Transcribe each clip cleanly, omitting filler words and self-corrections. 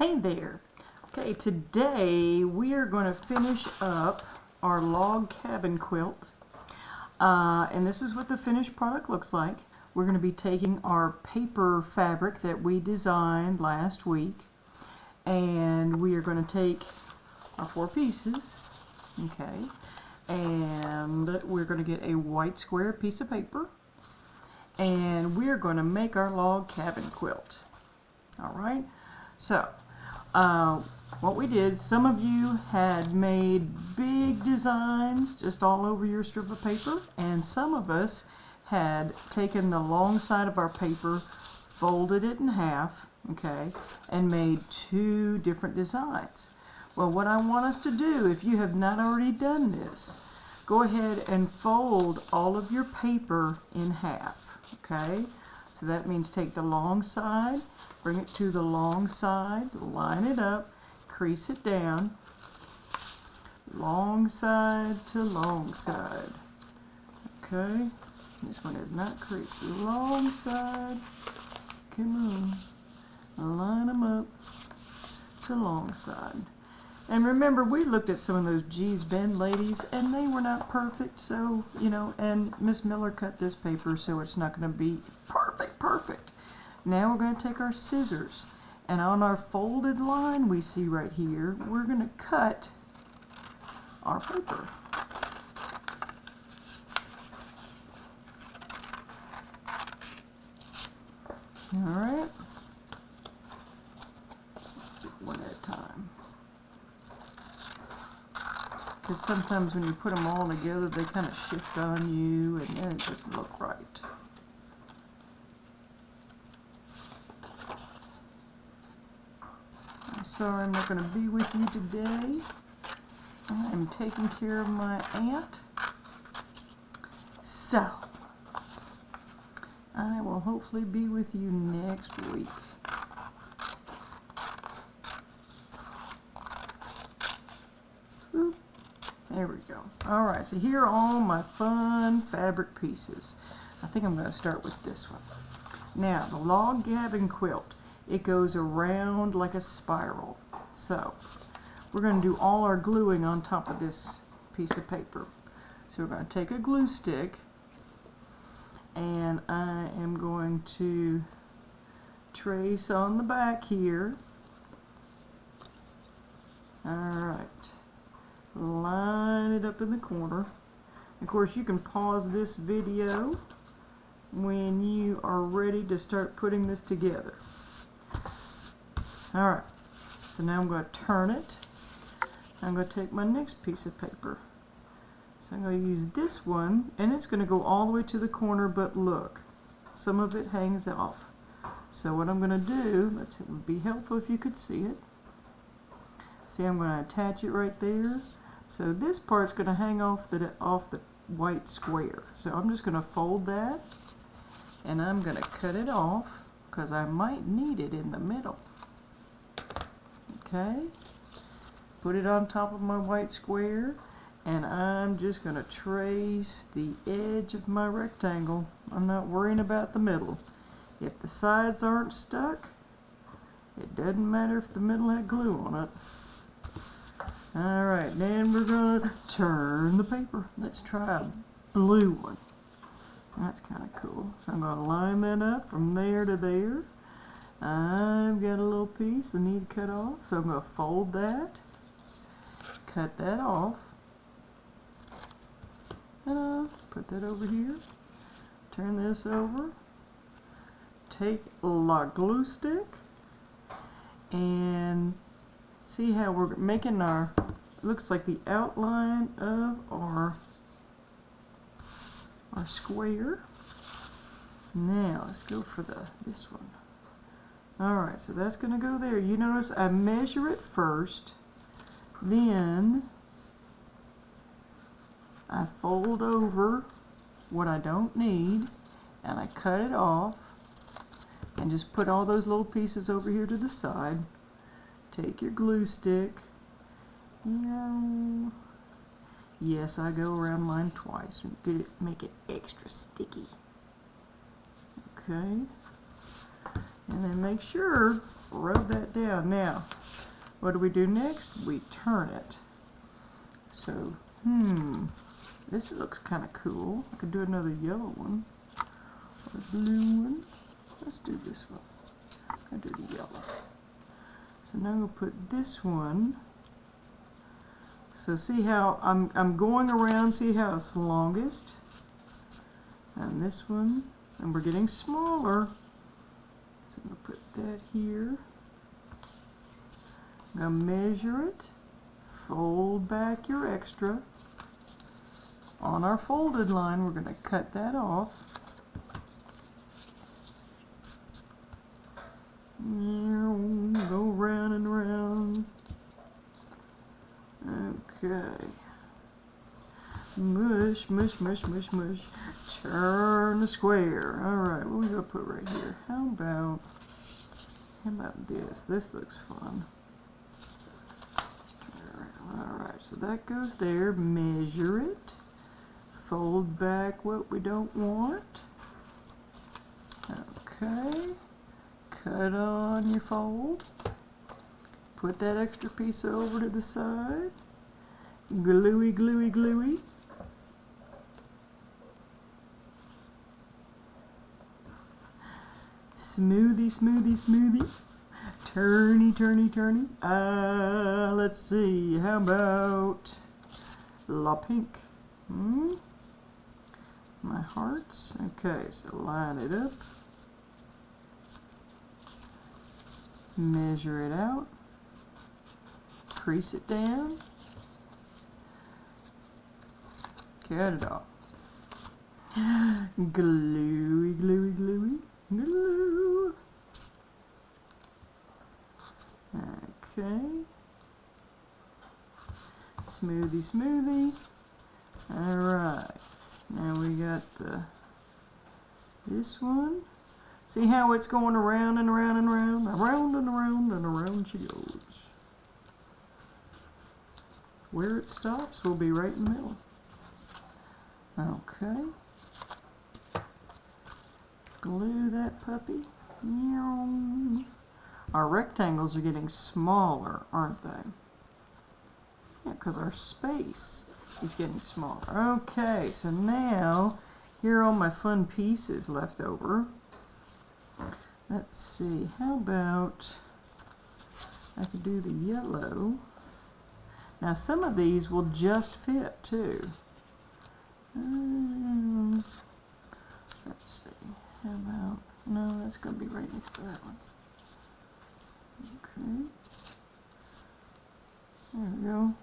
Hey there. Okay, today we are going to finish up our log cabin quilt. And this is what the finished product looks like. We're going to be taking our paper fabric that we designed last week, and we are going to take our 4 pieces, okay, and we're going to get a white square piece of paper, and we're going to make our log cabin quilt. Alright, so what we did, some of you had made big designs just all over your strip of paper, and some of us had taken the long side of our paper, folded it in half, okay, and made 2 different designs. Well, what I want us to do, if you have not already done this, go ahead and fold all of your paper in half, okay? So that means take the long side, bring it to the long side, line it up, crease it down, long side to long side. Okay, this one is not creased. Long side, come on, line them up to long side. And remember, we looked at some of those G's Bend ladies, and they were not perfect, so, you know, and Miss Miller cut this paper, so it's not going to be perfect. Now we're going to take our scissors, and on our folded line we see right here, we're going to cut our paper. Alright, one at a time. Because sometimes when you put them all together, they kind of shift on you, and then it doesn't look right. I'm sorry I'm not going to be with you today. I'm taking care of my aunt. So, I will hopefully be with you next week. Oop. There we go. Alright, so here are all my fun fabric pieces. I think I'm going to start with this one. Now, the log cabin quilt, it goes around like a spiral. So, we're going to do all our gluing on top of this piece of paper. So we're going to take a glue stick, and I am going to trace on the back here. Alright. Line it up in the corner. Of course, you can pause this video when you are ready to start putting this together. Alright, so now I'm going to turn it. I'm going to take my next piece of paper. So I'm going to use this one, and it's going to go all the way to the corner, but look, some of it hangs off. So what I'm going to do, it would be helpful if you could see it. See, I'm going to attach it right there. So this part's going to hang off the white square. So I'm just going to fold that, and I'm going to cut it off because I might need it in the middle. Okay, put it on top of my white square, and I'm just going to trace the edge of my rectangle. I'm not worrying about the middle. If the sides aren't stuck, it doesn't matter if the middle had glue on it. Alright, then we're going to turn the paper. Let's try a blue one. That's kind of cool. So I'm going to line that up from there to there. I've got a little piece I need to cut off, so I'm going to fold that, cut that off, put that over here, turn this over, take a glue stick, and see how we're making our, looks like the outline of our square. Now let's go for this one. Alright, so that's going to go there. You notice I measure it first, then I fold over what I don't need, and I cut it off, and just put all those little pieces over here to the side. Take your glue stick. Yes, I go around mine twice. Make it extra sticky. Okay. And then make sure, rub that down. Now, what do we do next? We turn it. So, this looks kind of cool. I could do another yellow one, or a blue one. Let's do this one. I'll do the yellow. So now we'll put this one. So see how I'm going around, see how it's longest? And this one, and we're getting smaller. So I'm going to put that here. I'm going to measure it, fold back your extra. On our folded line, we're going to cut that off. Go round and round. Okay. Mush, mush, mush, mush, mush. Turn the square. Alright, what are we going to put right here? How about this? This looks fun. Alright, so that goes there. Measure it. Fold back what we don't want. Okay. Cut on your fold. Put that extra piece over to the side. Gluey, gluey, gluey. Smoothie, smoothie, smoothie. Turny, turny, turny. Let's see. How about La Pink? My hearts. Okay, so line it up. Measure it out. Crease it down. Cut it off. Gluey, gluey, gluey. Glue. Okay. Smoothie, smoothie. Alright. Now we got this one. See how it's going around and around and around? Around and around and around she goes. Where it stops will be right in the middle. Okay. Glue that puppy. Our rectangles are getting smaller, aren't they? Yeah, because our space is getting smaller. Okay, so now, here are all my fun pieces left over. Let's see, how about I could do the yellow. Now some of these will just fit too. Let's see, how about, no, that's going to be right next to that one. Okay, there we go.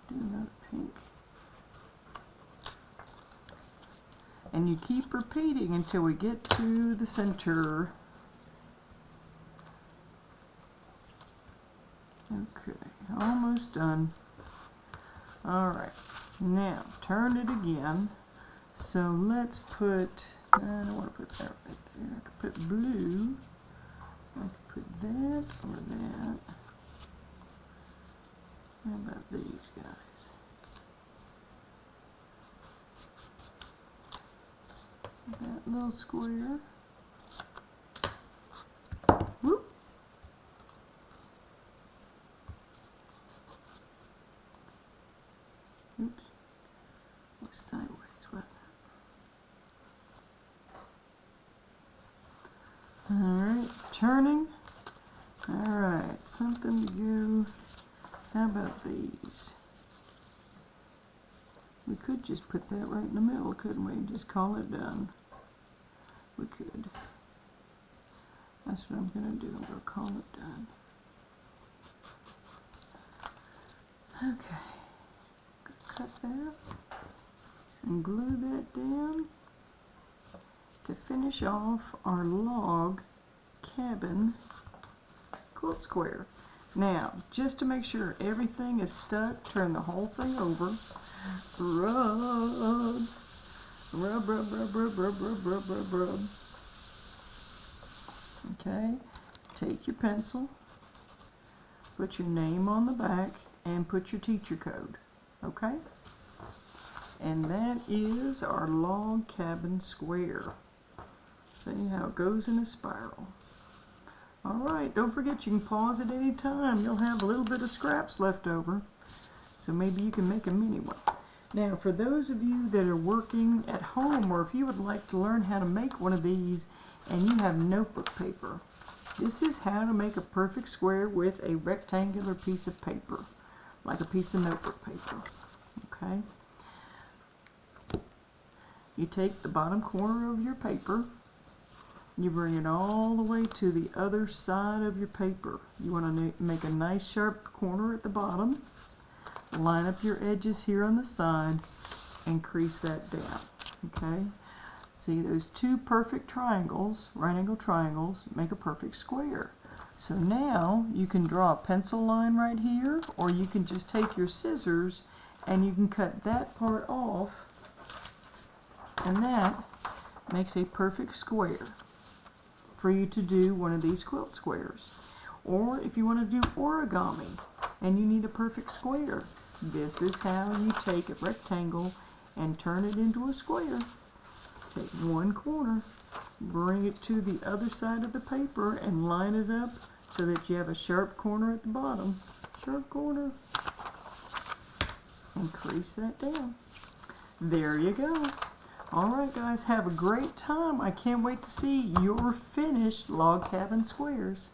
Do another pink. And you keep repeating until we get to the center. Okay, almost done. Alright, now turn it again. So let's put, I don't want to put that right there. I could put blue. I could put that or that. How about these guys? That little square. Whoop. Oops. Looks sideways, wasn't it? Alright, turning. Alright, something to go. How about these? We could just put that right in the middle, couldn't we? Just call it done. We could. That's what I'm going to do. I'm going to call it done. Okay. Cut that and glue that down to finish off our log cabin quilt square. Now, just to make sure everything is stuck, turn the whole thing over. Rub. Rub, rub, rub, rub, rub, rub, rub, rub, rub. Okay, take your pencil, put your name on the back, and put your teacher code. Okay? And that is our log cabin square. See how it goes in a spiral. Alright, don't forget you can pause at any time. You'll have a little bit of scraps left over. So maybe you can make a mini one. Now, for those of you that are working at home, or if you would like to learn how to make one of these and you have notebook paper, this is how to make a perfect square with a rectangular piece of paper, like a piece of notebook paper. Okay? You take the bottom corner of your paper, you bring it all the way to the other side of your paper. You want to make a nice sharp corner at the bottom. Line up your edges here on the side and crease that down. Okay? See, those two perfect triangles, right angle triangles, make a perfect square. So now you can draw a pencil line right here, or you can just take your scissors and you can cut that part off, and that makes a perfect square for you to do one of these quilt squares. Or if you want to do origami and you need a perfect square, this is how you take a rectangle and turn it into a square. Take one corner, bring it to the other side of the paper and line it up so that you have a sharp corner at the bottom. Sharp corner. And crease that down. There you go. Alright guys, have a great time. I can't wait to see your finished log cabin squares.